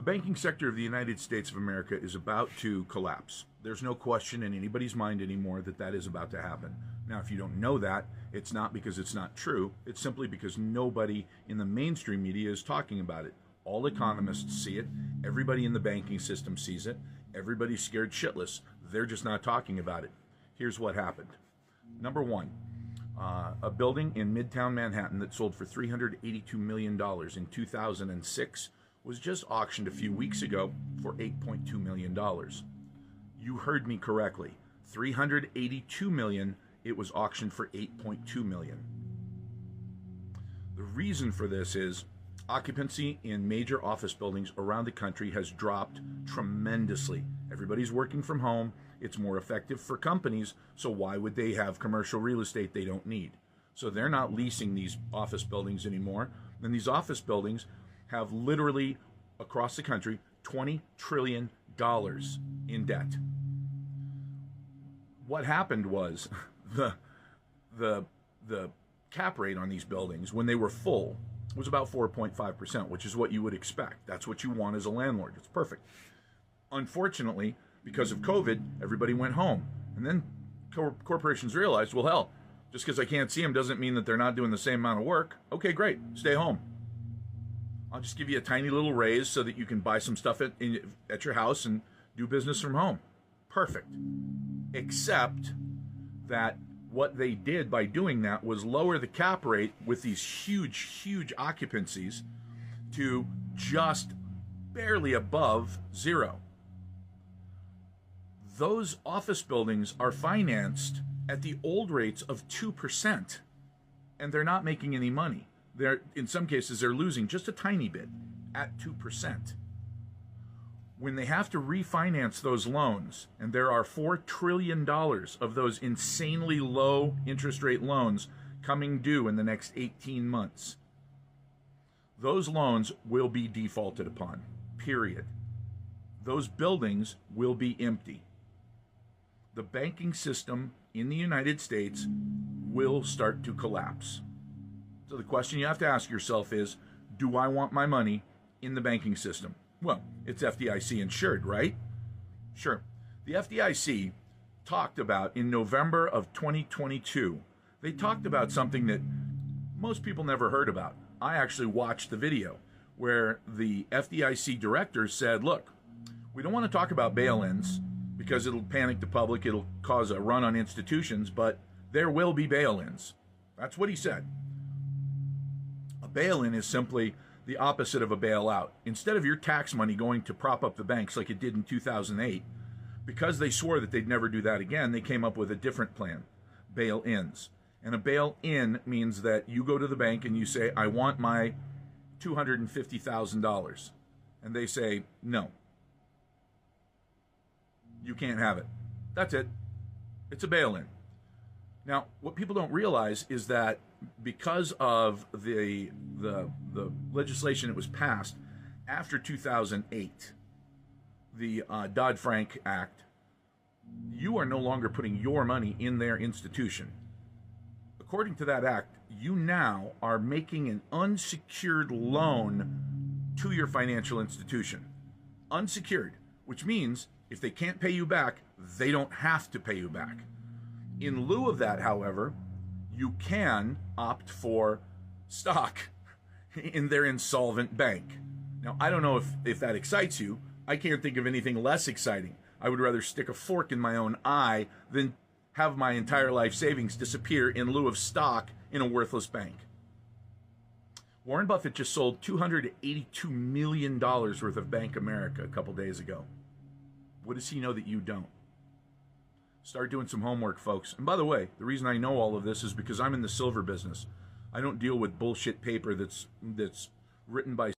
banking sector of the United States of America is about to collapse. There's no question in anybody's mind anymore that that is about to happen. Now, if you don't know that, it's not because it's not true. It's simply because nobody in the mainstream media is talking about it. All economists see it. Everybody in the banking system sees it. Everybody's scared shitless. They're just not talking about it. Here's what happened. Number one, a building in Midtown Manhattan that sold for $382 million in 2006 was just auctioned a few weeks ago for $8.2 million. You heard me correctly. $382 million, it was auctioned for $8.2 million. The reason for this is occupancy in major office buildings around the country has dropped tremendously. Everybody's working from home. It's more effective for companies, so why would they have commercial real estate they don't need? So they're not leasing these office buildings anymore. And these office buildings have literally, across the country, $20 trillion in debt. What happened was the cap rate on these buildings, when they were full, was about 4.5%, which is what you would expect. That's what you want as a landlord. It's perfect. Unfortunately, because of COVID, everybody went home. And then corporations realized, well, hell, just because I can't see them doesn't mean that they're not doing the same amount of work. Okay, great. Stay home. I'll just give you a tiny little raise so that you can buy some stuff at your house and do business from home. Perfect. Except that what they did by doing that was lower the cap rate with these huge occupancies to just barely above zero. Those office buildings are financed at the old rates of 2%, and they're not making any money. In some cases, they're losing just a tiny bit at 2%. When they have to refinance those loans, and there are $4 trillion of those insanely low interest rate loans coming due in the next 18 months, those loans will be defaulted upon, period. Those buildings will be empty. The banking system in the United States will start to collapse. So the question you have to ask yourself is, do I want my money in the banking system? Well, it's FDIC insured, right? Sure. The FDIC talked about in November of 2022, they talked about something that most people never heard about. I actually watched the video where the FDIC director said, look, we don't want to talk about bail-ins because it'll panic the public, it'll cause a run on institutions, but there will be bail-ins. That's what he said. A bail-in is simply the opposite of a bailout. Instead of your tax money going to prop up the banks like it did in 2008, because they swore that they'd never do that again, they came up with a different plan, bail-ins. And a bail-in means that you go to the bank and you say, I want my $250,000. And they say, no. You can't have it. That's it. It's a bail-in. Now, what people don't realize is that because of the legislation that was passed after 2008, the Dodd-Frank Act, you are no longer putting your money in their institution. According to that act, you now are making an unsecured loan to your financial institution. Unsecured, which means if they can't pay you back, they don't have to pay you back. In lieu of that, however, you can opt for stock in their insolvent bank. Now, I don't know if that excites you. I can't think of anything less exciting. I would rather stick a fork in my own eye than have my entire life savings disappear in lieu of stock in a worthless bank. Warren Buffett just sold $282 million worth of Bank America a couple days ago. What does he know that you don't? Start doing some homework, folks. And by the way, the reason I know all of this is because I'm in the silver business. I don't deal with bullshit paper that's written by